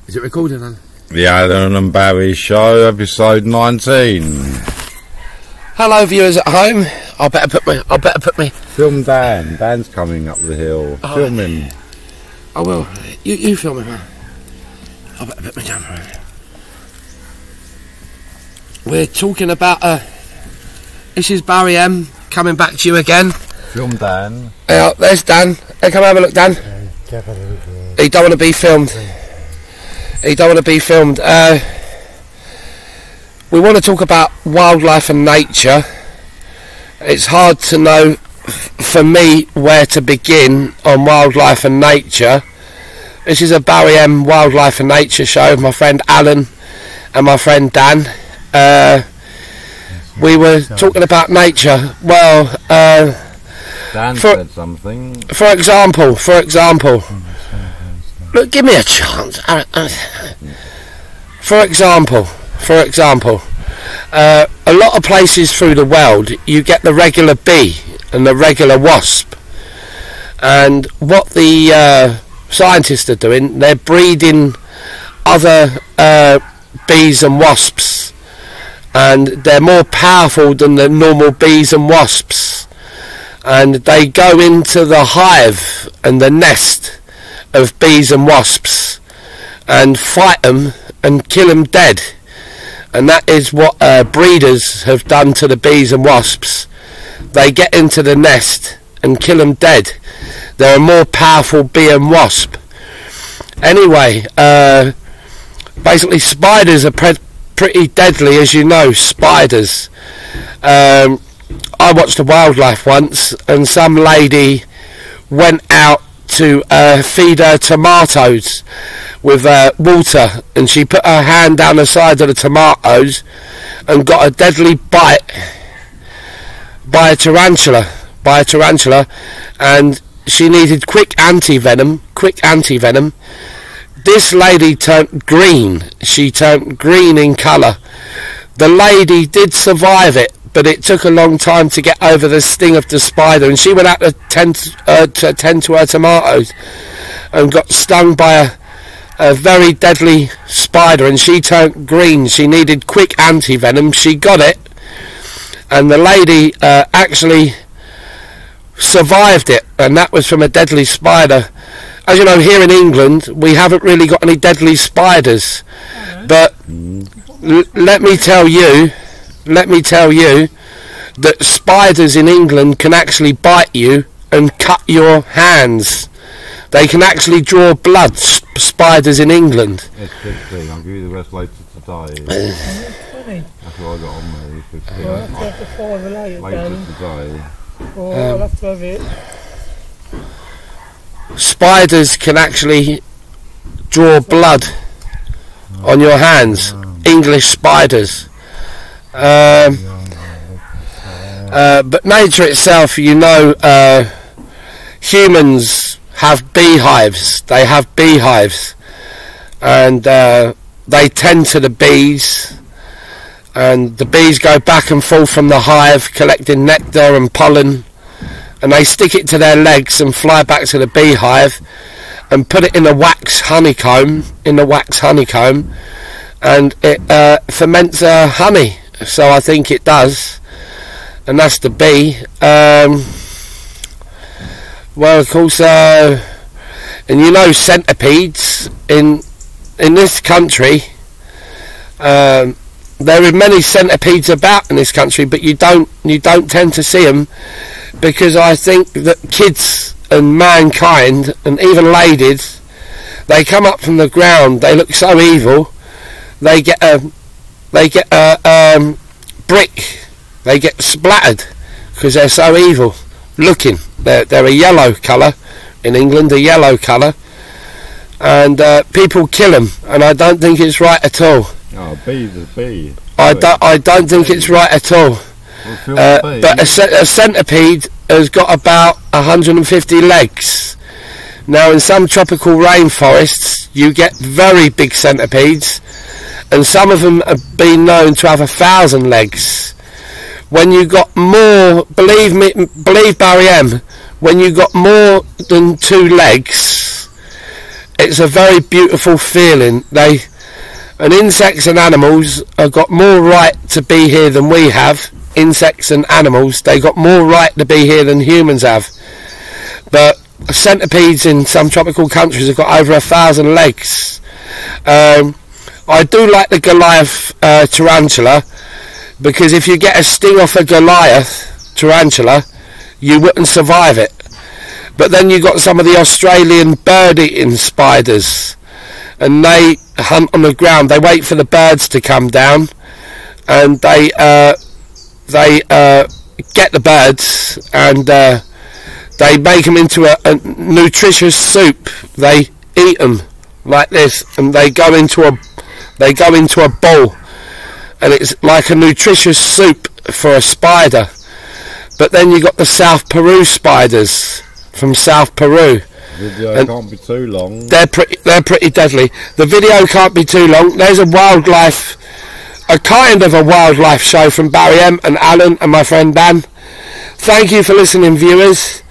Is it recording then? The Alan and Barry Show, episode 19. Hello, viewers at home. I better put me. Film Dan. Dan's coming up the hill. Oh. Film him. I will. You film him, man. I better put my camera in. We're talking about. This is Barry M coming back to you again. Film Dan. There's Dan. Hey, come have a look, Dan. He don't want to be filmed. He don't want to be filmed. We want to talk about wildlife and nature. It's hard to know, for me, where to begin on wildlife and nature. This is a Barry M Wildlife and Nature show with my friend Alan and my friend Dan. We were talking about nature. Well, Dan said something. For example, look, give me a chance. For example, a lot of places through the world you get the regular bee and the regular wasp, and what the scientists are doing, they're breeding other bees and wasps, and they're more powerful than the normal bees and wasps, and they go into the hive and the nest of bees and wasps and fight them and kill them dead. And that is what breeders have done to the bees and wasps. They get into the nest and kill them dead. They're a more powerful bee and wasp. Anyway, basically spiders are pretty deadly, as you know. Spiders. I watched a wildlife once, and some lady went out to feed her tomatoes with water, and she put her hand down the side of the tomatoes and got a deadly bite by a tarantula, and she needed quick anti-venom. This lady turned green. She turned green in colour. The lady did survive it, but it took a long time to get over the sting of the spider, and she went out to tend to her tomatoes and got stung by a very deadly spider, and she turned green. She needed quick anti-venom. She got it, and the lady actually survived it, and that was from a deadly spider. As you know, here in England we haven't really got any deadly spiders, but let me tell you that spiders in England can actually bite you and cut your hands. They can actually draw blood, spiders in England. It's 15. I'll give you the rest later today. That's what I got on there. 15. Well, I'll have to find later today. Oh, I'll have to have it. Spiders can actually draw blood on your hands. English spiders. But nature itself, you know, humans have beehives. They have beehives, and they tend to the bees, and the bees go back and forth from the hive collecting nectar and pollen, and they stick it to their legs and fly back to the beehive and put it in a wax honeycomb, and it ferments honey. So I think it does, and that's the bee. Well, of course, and you know, centipedes in this country. There are many centipedes about in this country, but you don't tend to see them, because I think that kids and mankind, and even ladies, they come up from the ground. They look so evil. They get a brick. They get splattered because they're so evil looking. They're a yellow colour in England, and people kill them, and I don't think it's right at all. Oh, bee's a bee. I don't think it's right at all. But a centipede has got about 150 legs. Now, in some tropical rainforests, you get very big centipedes, and some of them have been known to have 1,000 legs. When you got more, believe Barry M, when you got more than 2 legs, it's a very beautiful feeling. And insects and animals have got more right to be here than we have. Insects and animals, they got more right to be here than humans have. But centipedes in some tropical countries have got over 1,000 legs. I do like the Goliath tarantula, because if you get a sting off a Goliath tarantula, you wouldn't survive it. But then you got some of the Australian bird-eating spiders, and they hunt on the ground. They wait for the birds to come down, and they get the birds, and they make them into a nutritious soup. They eat them like this, and they go into a bowl, and it's like a nutritious soup for a spider. But then you got the South Peru spiders from South Peru. Video can't be too long. They're pretty deadly. The video can't be too long. There's a kind of a wildlife show from Barry M and Alan and my friend Dan. Thank you for listening, viewers.